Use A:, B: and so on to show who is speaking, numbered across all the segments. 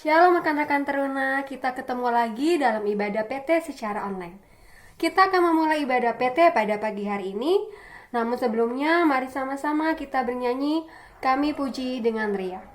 A: Shalom rekan-rekan teruna, kita ketemu lagi dalam ibadah PT secara online. Kita akan memulai ibadah PT pada pagi hari ini. Namun sebelumnya, mari sama-sama kita bernyanyi Kami Puji dengan Ria.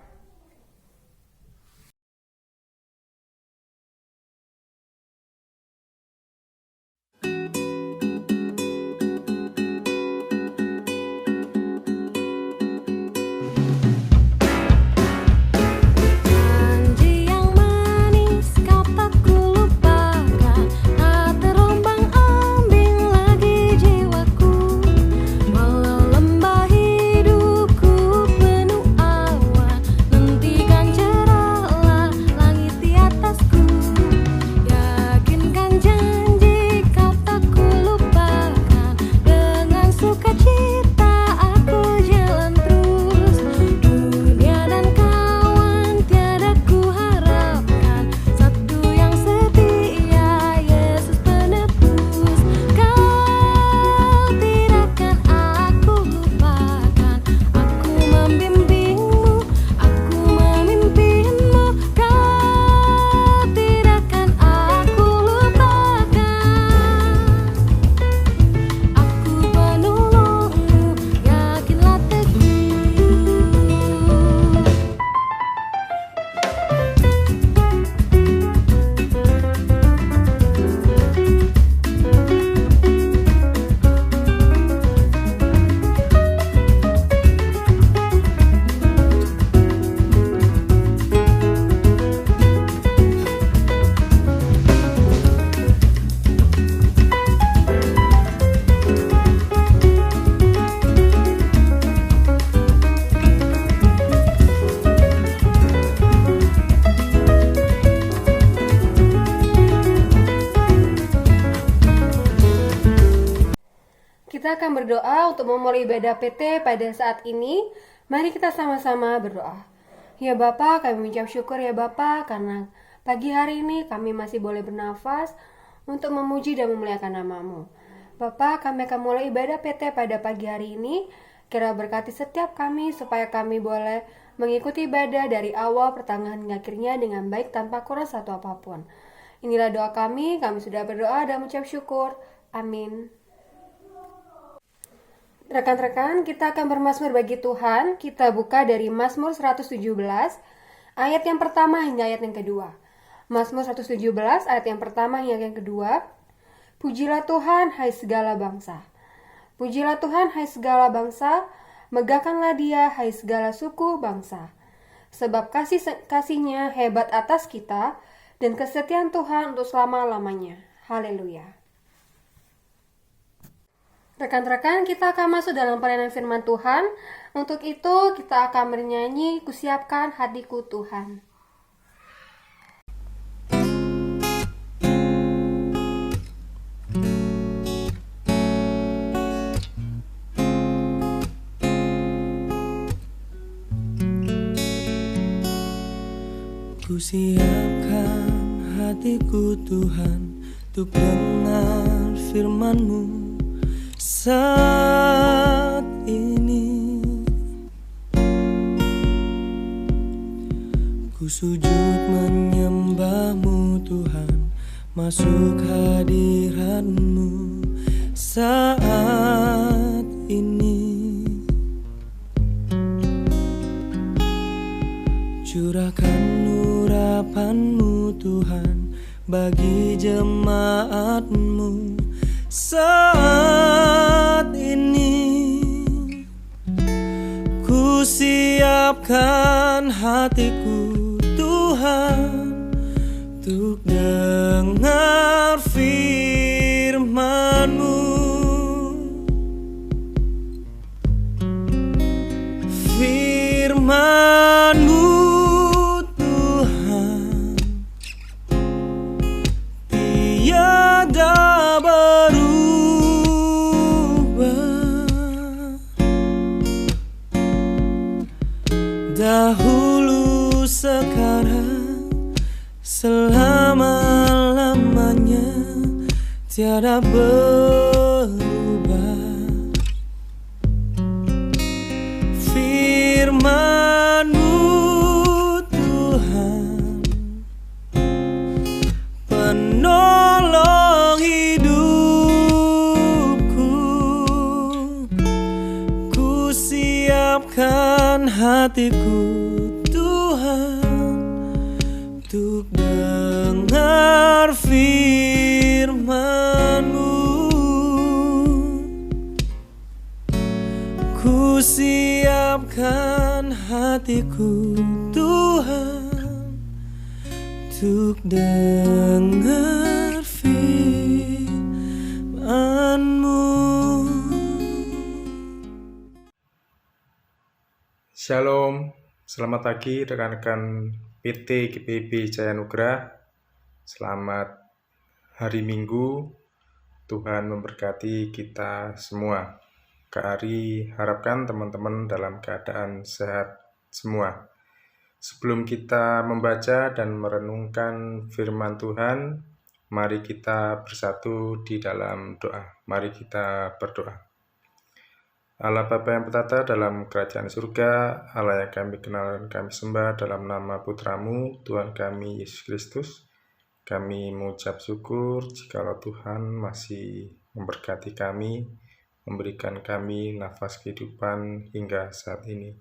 A: Kita akan berdoa untuk memulai ibadah PT pada saat ini. Mari kita sama-sama berdoa. Ya Bapa, kami mengucap syukur ya Bapa, karena pagi hari ini kami masih boleh bernafas untuk memuji dan memuliakan nama-Mu. Bapa, kami akan mulai ibadah PT pada pagi hari ini. Kira berkati setiap kami supaya kami boleh mengikuti ibadah dari awal, pertengahan hingga akhirnya dengan baik tanpa kurang satu apapun. Inilah doa kami sudah berdoa dan mengucap syukur. Amin. Rekan-rekan, kita akan bermazmur bagi Tuhan. Kita buka dari Mazmur 117, ayat yang pertama hingga ayat yang kedua. Mazmur 117, ayat yang pertama hingga yang kedua. Pujilah Tuhan, hai segala bangsa. Pujilah Tuhan, hai segala bangsa. Megahkanlah Dia, hai segala suku bangsa. Sebab kasih-Nya hebat atas kita, dan kesetiaan Tuhan untuk selama-lamanya. Haleluya. Rekan-rekan, kita akan masuk dalam pelayanan firman Tuhan. Untuk itu, kita akan bernyanyi, Kusiapkan hatiku Tuhan.
B: Kusiapkan hatiku Tuhan, untuk dengar firman-Mu saat ini. Ku sujud menyembah-Mu Tuhan, masuk hadirat-Mu saat ini. Curahkan urapan-Mu Tuhan bagi jemaat-Mu saat ini. Ku siapkan hatiku Tuhan, untuk dengar firman-Mu. Firman-Mu Tuhan tiada dahulu, sekarang, selama-lamanya, tiada berubah. Firman-Mu Tuhan hatiku Tuhan, untuk dengar firman-Mu. Ku siapkan hatiku Tuhan, untuk dengar firman-Mu.
C: Shalom, selamat pagi rekan-rekan PT GPIB Jaya Nugrah. Selamat hari Minggu, Tuhan memberkati kita semua. Kak Ari harapkan teman-teman dalam keadaan sehat semua. Sebelum kita membaca dan merenungkan firman Tuhan, mari kita bersatu di dalam doa. Mari kita berdoa. Allah Bapa yang bertata dalam kerajaan surga, Allah yang kami kenal dan kami sembah dalam nama Putramu, Tuhan kami Yesus Kristus, kami mengucap syukur jikalau Tuhan masih memberkati kami, memberikan kami nafas kehidupan hingga saat ini.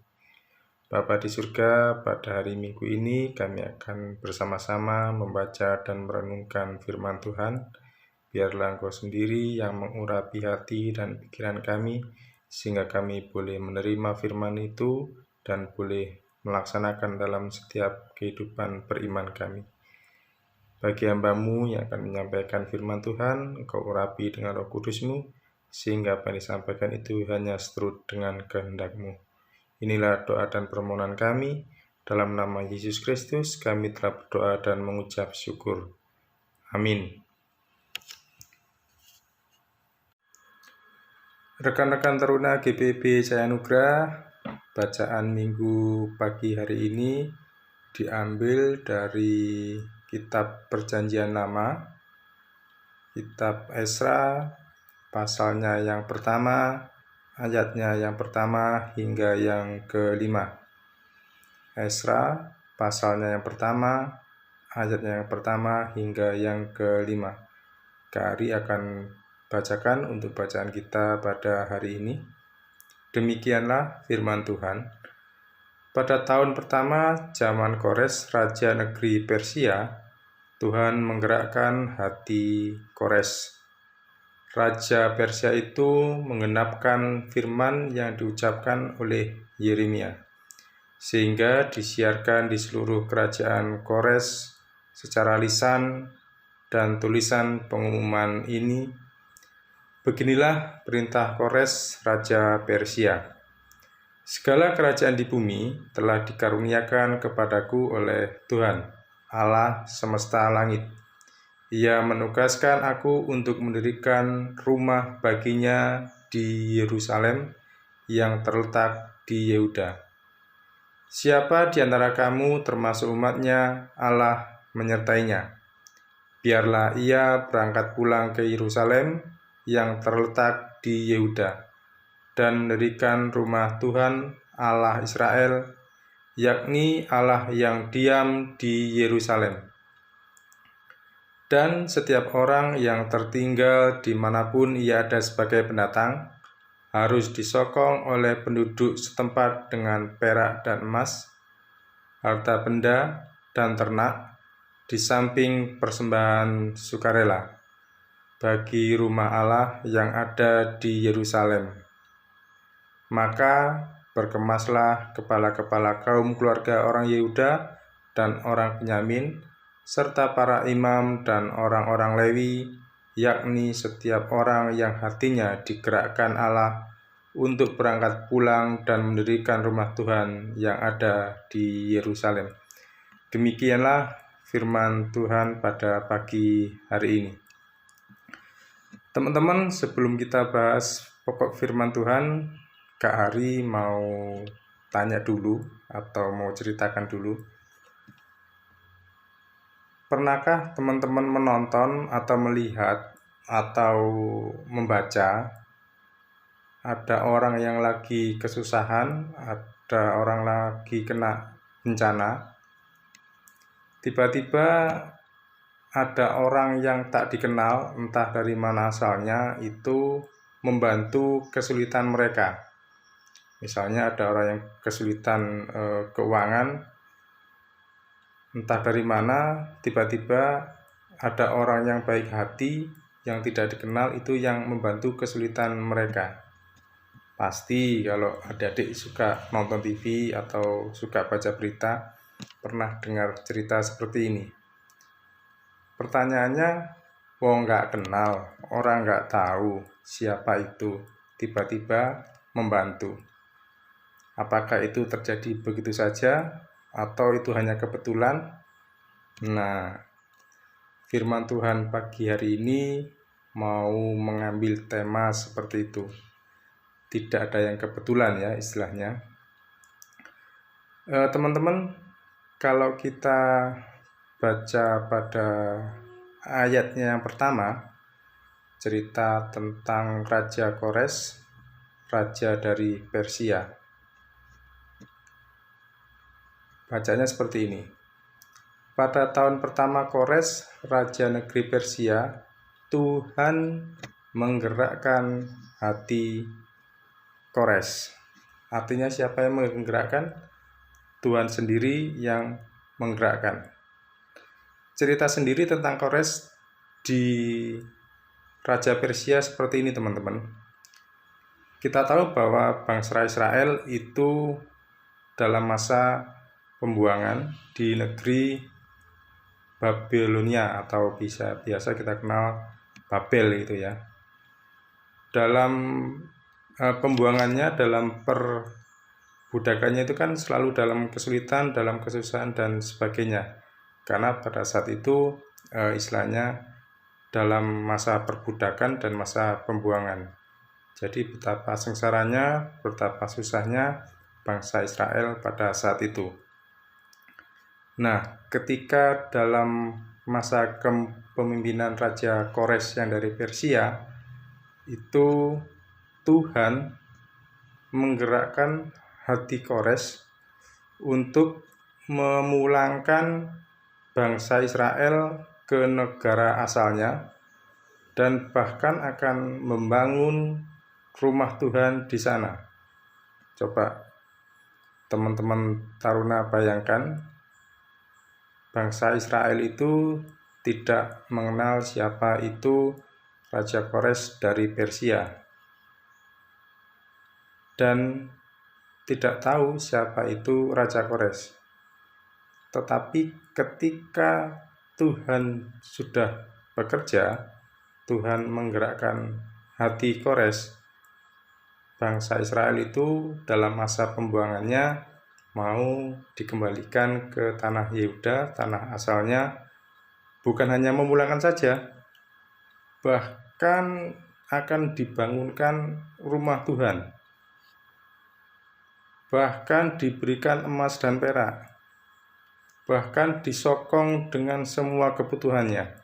C: Bapa di surga, pada hari Minggu ini kami akan bersama-sama membaca dan merenungkan firman Tuhan. Biarlah Engkau sendiri yang mengurapi hati dan pikiran kami, sehingga kami boleh menerima firman itu dan boleh melaksanakan dalam setiap kehidupan beriman kami. Bagi hamba-Mu yang akan menyampaikan firman Tuhan, Engkau urapi dengan Roh Kudus-Mu, sehingga apa yang disampaikan itu hanya seturut dengan kehendak-Mu. Inilah doa dan permohonan kami, dalam nama Yesus Kristus kami telah berdoa dan mengucap syukur. Amin. Rekan-rekan teruna GPIB Jaya Nugrah, bacaan minggu pagi hari ini diambil dari kitab Perjanjian Lama, kitab Esra, pasalnya yang pertama, ayatnya yang pertama hingga yang kelima. Esra, pasalnya yang pertama, ayatnya yang pertama hingga yang kelima. Kak Ari akan bacakan untuk bacaan kita pada hari ini. Demikianlah firman Tuhan. Pada tahun pertama zaman Kores, raja negeri Persia, Tuhan menggerakkan hati Kores. Raja Persia itu menggenapkan firman yang diucapkan oleh Yeremia, sehingga disiarkan di seluruh kerajaan Kores secara lisan dan tulisan pengumuman ini. Beginilah perintah Kores, raja Persia. Segala kerajaan di bumi telah dikaruniakan kepadaku oleh Tuhan, Allah semesta langit. Ia menugaskan aku untuk mendirikan rumah baginya di Yerusalem yang terletak di Yehuda. Siapa di antara kamu termasuk umatnya, Allah menyertainya. Biarlah ia berangkat pulang ke Yerusalem yang terletak di Yehuda dan mendirikan rumah Tuhan Allah Israel, yakni Allah yang diam di Yerusalem. Dan setiap orang yang tertinggal dimanapun ia ada sebagai pendatang, harus disokong oleh penduduk setempat dengan perak dan emas, harta benda dan ternak, di samping persembahan sukarela, bagi rumah Allah yang ada di Yerusalem. Maka berkemaslah kepala-kepala kaum keluarga orang Yehuda dan orang Benyamin, serta para imam dan orang-orang Lewi, yakni setiap orang yang hatinya digerakkan Allah untuk berangkat pulang dan mendirikan rumah Tuhan yang ada di Yerusalem. Demikianlah firman Tuhan pada pagi hari ini. Teman-teman, sebelum kita bahas pokok firman Tuhan, Kak Ari mau tanya dulu atau mau ceritakan dulu. Pernahkah teman-teman menonton atau melihat atau membaca ada orang yang lagi kesusahan, ada orang lagi kena bencana, tiba-tiba ada orang yang tak dikenal, entah dari mana asalnya, itu membantu kesulitan mereka. Misalnya ada orang yang kesulitan keuangan, entah dari mana tiba-tiba ada orang yang baik hati yang tidak dikenal itu yang membantu kesulitan mereka. Pasti kalau adik-adik suka nonton TV atau suka baca berita, pernah dengar cerita seperti ini. Pertanyaannya, wong nggak kenal, orang nggak tahu siapa itu, tiba-tiba membantu. Apakah itu terjadi begitu saja atau itu hanya kebetulan? Nah, firman Tuhan pagi hari ini mau mengambil tema seperti itu. Tidak ada yang kebetulan ya istilahnya. Teman-teman, kalau kita baca pada ayatnya yang pertama, cerita tentang Raja Kores, raja dari Persia. Bacanya seperti ini. Pada tahun pertama Kores, raja negeri Persia, Tuhan menggerakkan hati Kores. Artinya siapa yang menggerakkan? Tuhan sendiri yang menggerakkan. Cerita sendiri tentang Kores di Raja Persia seperti ini, teman-teman. Kita tahu bahwa bangsa Israel itu dalam masa pembuangan di negeri Babilonia atau biasa kita kenal Babel gitu ya. Dalam pembuangannya, dalam perbudakannya itu kan selalu dalam kesulitan, dalam kesusahan dan sebagainya. Karena pada saat itu istilahnya dalam masa perbudakan dan masa pembuangan. Jadi betapa sengsaranya, betapa susahnya bangsa Israel pada saat itu. Nah, ketika dalam masa kepemimpinan Raja Kores yang dari Persia, itu Tuhan menggerakkan hati Kores untuk memulangkan bangsa Israel ke negara asalnya dan bahkan akan membangun rumah Tuhan di sana. Coba teman-teman taruna bayangkan, bangsa Israel itu tidak mengenal siapa itu Raja Kores dari Persia dan tidak tahu siapa itu Raja Kores. Tetapi ketika Tuhan sudah bekerja, Tuhan menggerakkan hati Kores, bangsa Israel itu dalam masa pembuangannya mau dikembalikan ke tanah Yehuda, tanah asalnya. Bukan hanya memulangkan saja, bahkan akan dibangunkan rumah Tuhan. Bahkan diberikan emas dan perak. Bahkan disokong dengan semua kebutuhannya.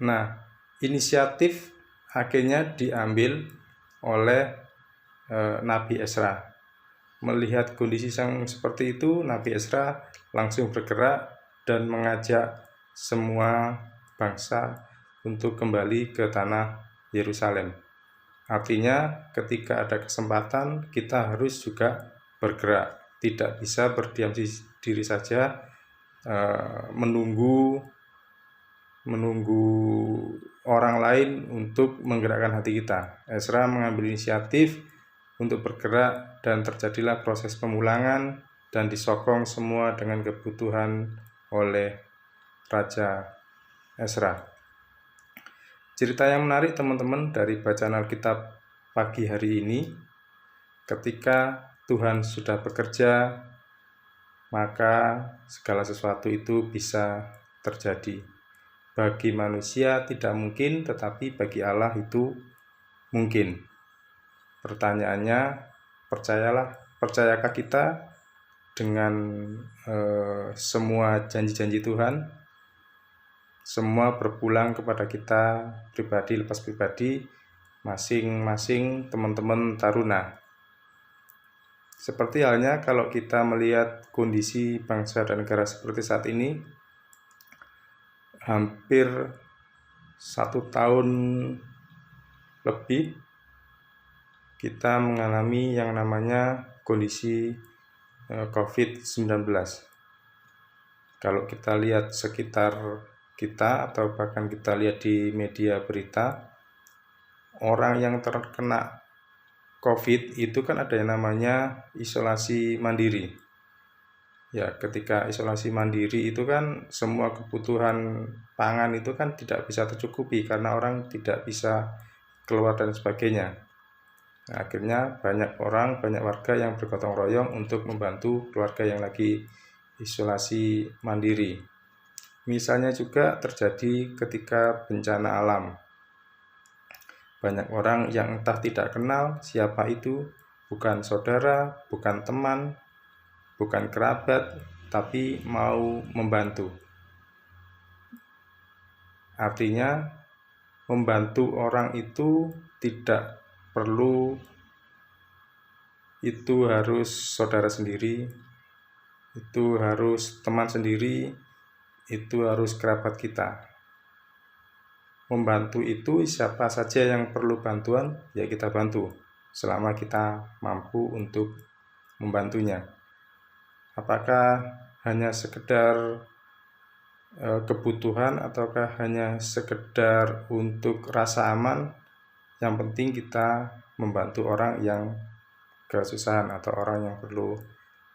C: Nah, inisiatif akhirnya diambil oleh Nabi Ezra. Melihat kondisi yang seperti itu, Nabi Ezra langsung bergerak dan mengajak semua bangsa untuk kembali ke tanah Yerusalem. Artinya ketika ada kesempatan kita harus juga bergerak, tidak bisa berdiam diri saja menunggu orang lain untuk menggerakkan hati kita. Ezra mengambil inisiatif untuk bergerak dan terjadilah proses pemulangan dan disokong semua dengan kebutuhan oleh Raja Ezra. Cerita yang menarik teman-teman dari bacaan Alkitab pagi hari ini, ketika Tuhan sudah bekerja, maka segala sesuatu itu bisa terjadi. Bagi manusia tidak mungkin, tetapi bagi Allah itu mungkin. Pertanyaannya, percayakah kita dengan semua janji-janji Tuhan? Semua berpulang kepada kita pribadi lepas pribadi, masing-masing teman-teman taruna. Seperti halnya kalau kita melihat kondisi bangsa dan negara seperti saat ini, hampir 1 tahun lebih kita mengalami yang namanya kondisi COVID-19. Kalau kita lihat sekitar kita atau bahkan kita lihat di media berita, orang yang terkena COVID itu kan ada yang namanya isolasi mandiri. Ya, ketika isolasi mandiri itu kan semua kebutuhan pangan itu kan tidak bisa tercukupi karena orang tidak bisa keluar dan sebagainya. Nah, akhirnya banyak warga yang bergotong royong untuk membantu keluarga yang lagi isolasi mandiri. Misalnya juga terjadi ketika bencana alam. Banyak orang yang entah tidak kenal siapa itu, bukan saudara, bukan teman, bukan kerabat, tapi mau membantu. Artinya, membantu orang itu tidak perlu itu harus saudara sendiri, itu harus teman sendiri, itu harus kerabat kita. Membantu itu siapa saja yang perlu bantuan, ya kita bantu, selama kita mampu untuk membantunya. Apakah hanya sekedar kebutuhan ataukah hanya sekedar untuk rasa aman? Yang penting kita membantu orang yang kesusahan atau orang yang perlu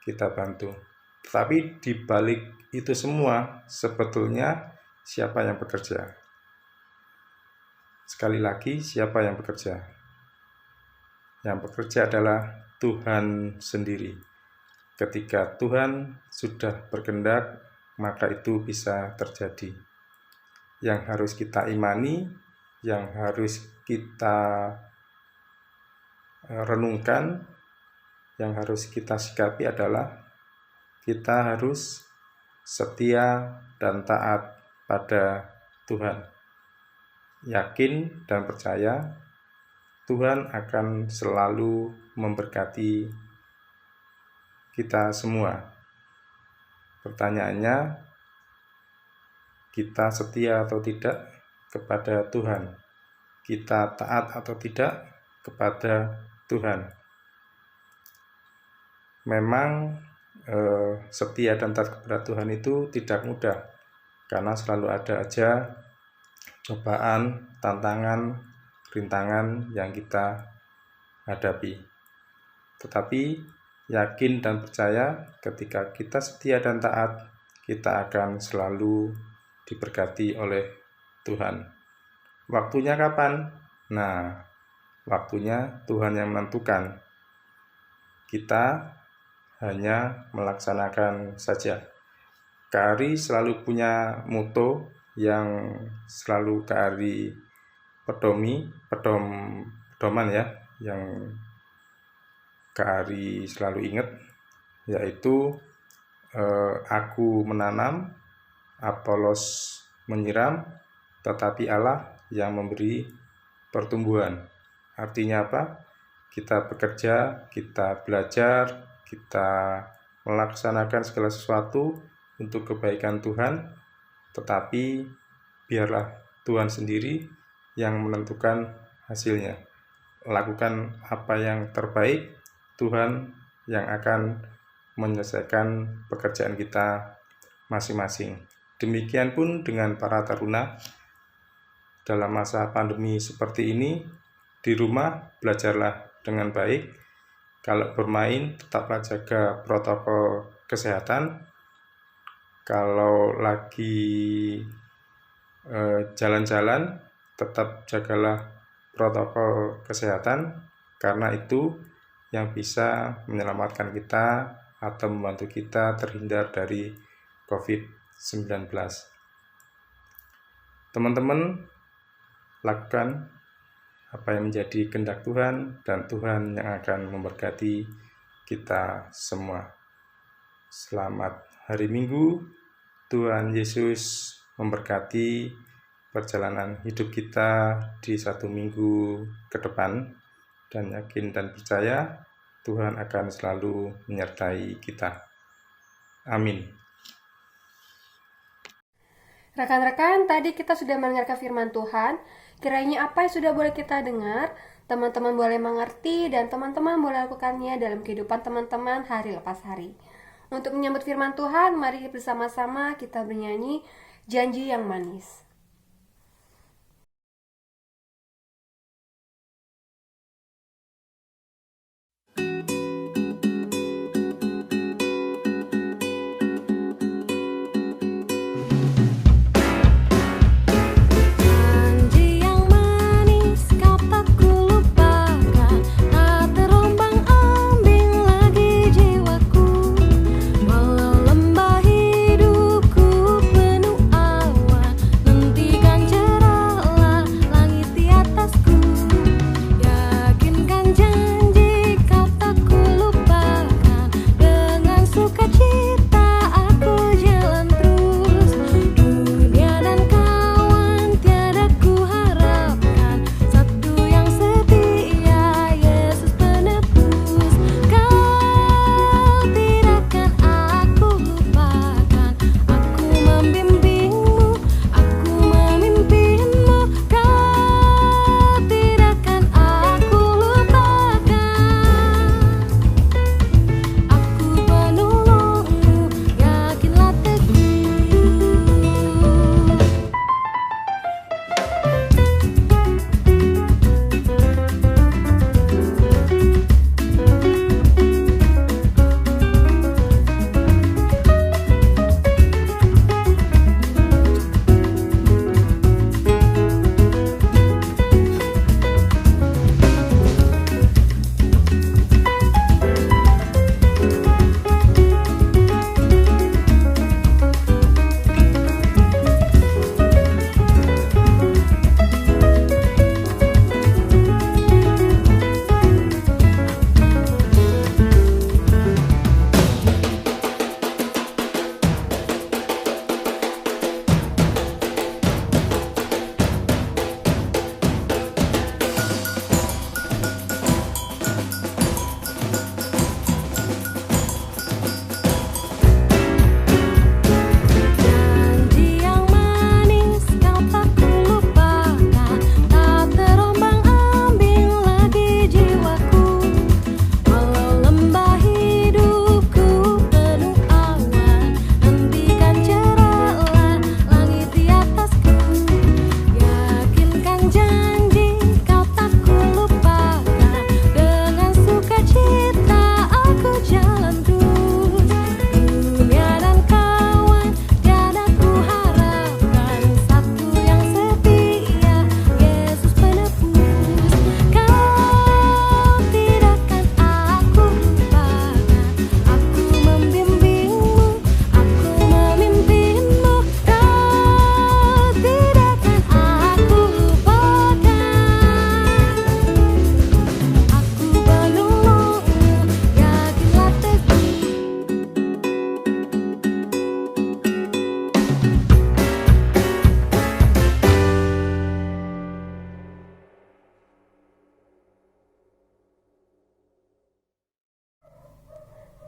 C: kita bantu. Tetapi di balik itu semua sebetulnya siapa yang bekerja? Sekali lagi, siapa yang bekerja? Yang bekerja adalah Tuhan sendiri. Ketika Tuhan sudah berkehendak, maka itu bisa terjadi. Yang harus kita imani, yang harus kita renungkan, yang harus kita sikapi adalah kita harus setia dan taat pada Tuhan. Yakin dan percaya Tuhan akan selalu memberkati kita semua. Pertanyaannya, kita setia atau tidak kepada Tuhan? Kita taat atau tidak kepada Tuhan? Memang setia dan taat kepada Tuhan itu tidak mudah, karena selalu ada aja cobaan, tantangan, rintangan yang kita hadapi. Tetapi yakin dan percaya ketika kita setia dan taat, kita akan selalu diberkati oleh Tuhan. Waktunya kapan? Nah, waktunya Tuhan yang menentukan. Kita hanya melaksanakan saja. KRI selalu punya moto yang selalu KRI pedoman ya, yang KRI selalu ingat, yaitu aku menanam, Apolos menyiram, tetapi Allah yang memberi pertumbuhan. Artinya apa? Kita bekerja, kita belajar, kita melaksanakan segala sesuatu untuk kebaikan Tuhan, tetapi biarlah Tuhan sendiri yang menentukan hasilnya. Lakukan apa yang terbaik, Tuhan yang akan menyelesaikan pekerjaan kita masing-masing. Demikian pun dengan para taruna dalam masa pandemi seperti ini, di rumah belajarlah dengan baik. Kalau bermain, tetaplah jaga protokol kesehatan. Kalau lagi jalan-jalan, tetap jagalah protokol kesehatan, karena itu yang bisa menyelamatkan kita atau membantu kita terhindar dari COVID-19. Teman-teman, lakukan apa yang menjadi kehendak Tuhan, dan Tuhan yang akan memberkati kita semua. Selamat hari Minggu. Tuhan Yesus memberkati perjalanan hidup kita di 1 minggu ke depan, dan yakin dan percaya Tuhan akan selalu menyertai kita. Amin.
A: Rekan-rekan, tadi kita sudah mendengarkan firman Tuhan. Kiranya apa yang sudah boleh kita dengar teman-teman boleh mengerti dan teman-teman boleh lakukannya dalam kehidupan teman-teman hari lepas hari. Untuk menyambut firman Tuhan, mari bersama-sama kita bernyanyi Janji yang Manis.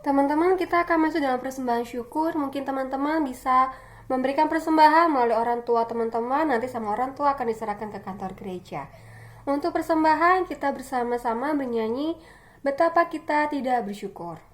A: Teman-teman, kita akan masuk dalam persembahan syukur. Mungkin teman-teman bisa memberikan persembahan melalui orang tua teman-teman. Nanti sama orang tua akan diserahkan ke kantor gereja. Untuk persembahan, kita bersama-sama bernyanyi Betapa Kita Tidak Bersyukur.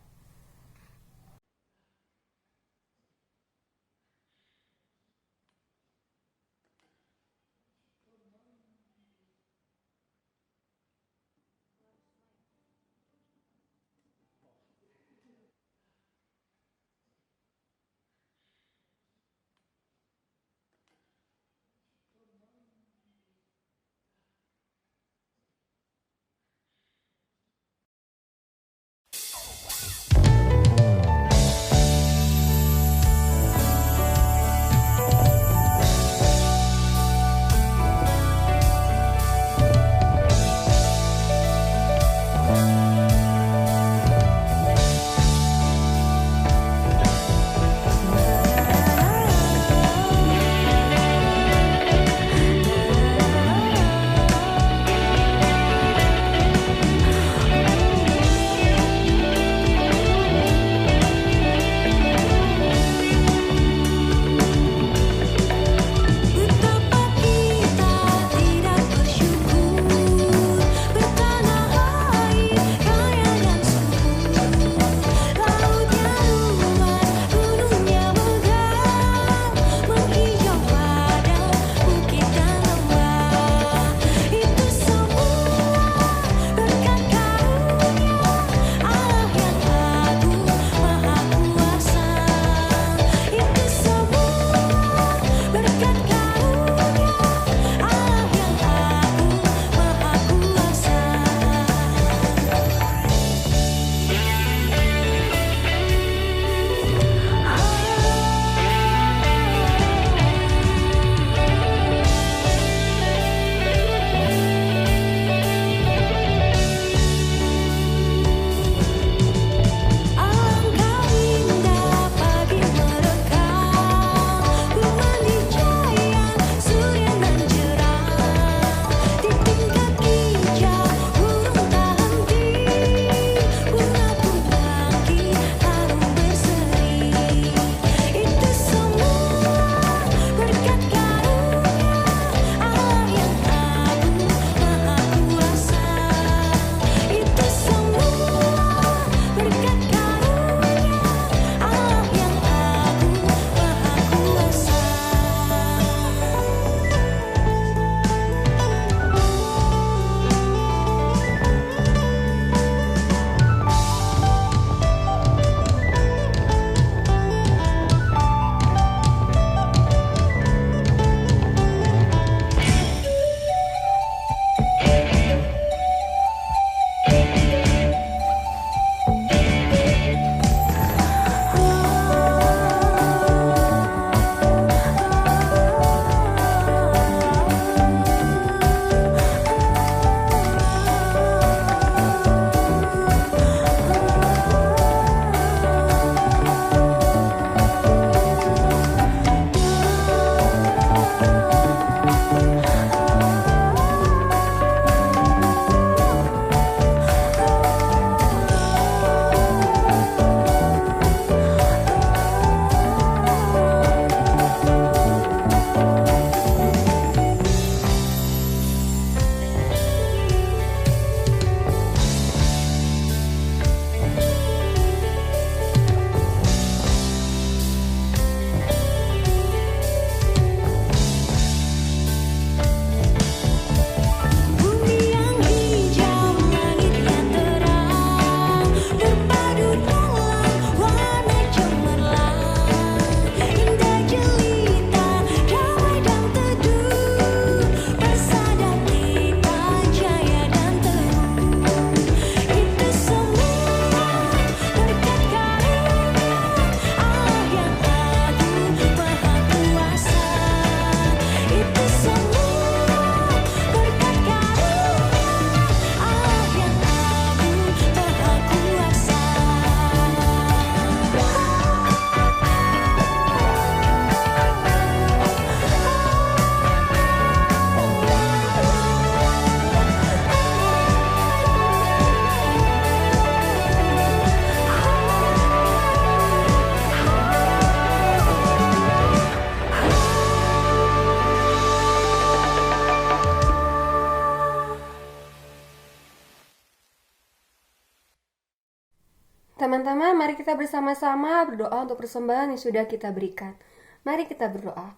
A: teman-teman, mari kita bersama-sama berdoa untuk persembahan yang sudah kita berikan. Mari kita berdoa.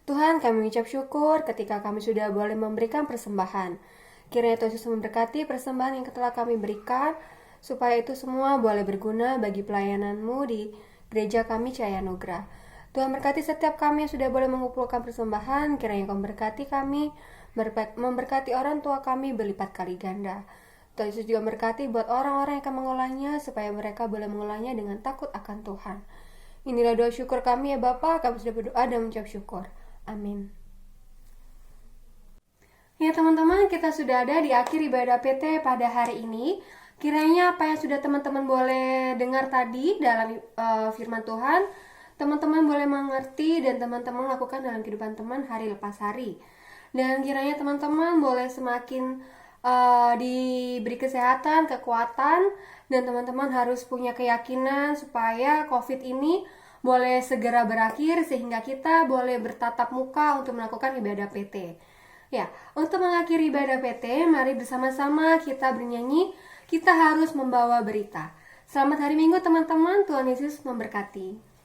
A: Tuhan, kami mengucap syukur ketika kami sudah boleh memberikan persembahan. Kiranya Tuhan Yesus memberkati persembahan yang telah kami berikan, supaya itu semua boleh berguna bagi pelayanan-Mu di gereja kami Cahaya Anugerah. Tuhan berkati setiap kami yang sudah boleh mengumpulkan persembahan, kiranya Kau memberkati kami, memberkati orang tua kami berlipat kali ganda. Tuhan Yesus juga berkati buat orang-orang yang akan mengolahnya, supaya mereka boleh mengolahnya dengan takut akan Tuhan. Inilah doa syukur kami ya Bapa, kami sudah berdoa dan mengucap syukur. Amin. Ya teman-teman, kita sudah ada di akhir ibadah PT pada hari ini. Kiranya apa yang sudah teman-teman boleh dengar tadi dalam firman Tuhan, teman-teman boleh mengerti dan teman-teman lakukan dalam kehidupan teman hari lepas hari. Dan kiranya teman-teman boleh semakin diberi kesehatan, kekuatan, dan teman-teman harus punya keyakinan supaya COVID ini boleh segera berakhir sehingga kita boleh bertatap muka untuk melakukan ibadah PT. Ya, untuk mengakhiri ibadah PT, mari bersama-sama kita bernyanyi, kita harus membawa berita. Selamat hari Minggu teman-teman, Tuhan Yesus memberkati.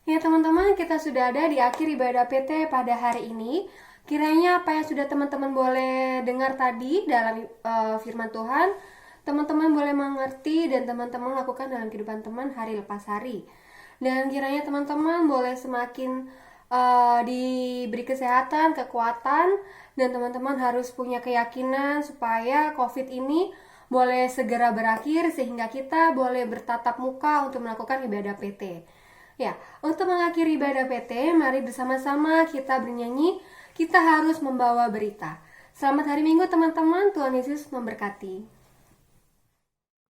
A: Ya teman-teman, kita sudah ada di akhir ibadah PT pada hari ini. Kiranya apa yang sudah teman-teman boleh dengar tadi dalam firman Tuhan, teman-teman boleh mengerti dan teman-teman lakukan dalam kehidupan teman hari lepas hari. Dan kiranya teman-teman boleh semakin diberi kesehatan, kekuatan, dan teman-teman harus punya keyakinan supaya COVID ini boleh segera berakhir sehingga kita boleh bertatap muka untuk melakukan ibadah PT. Ya, untuk mengakhiri ibadah PT, mari bersama-sama kita bernyanyi, kita harus membawa berita. Selamat hari Minggu teman-teman, Tuhan Yesus memberkati.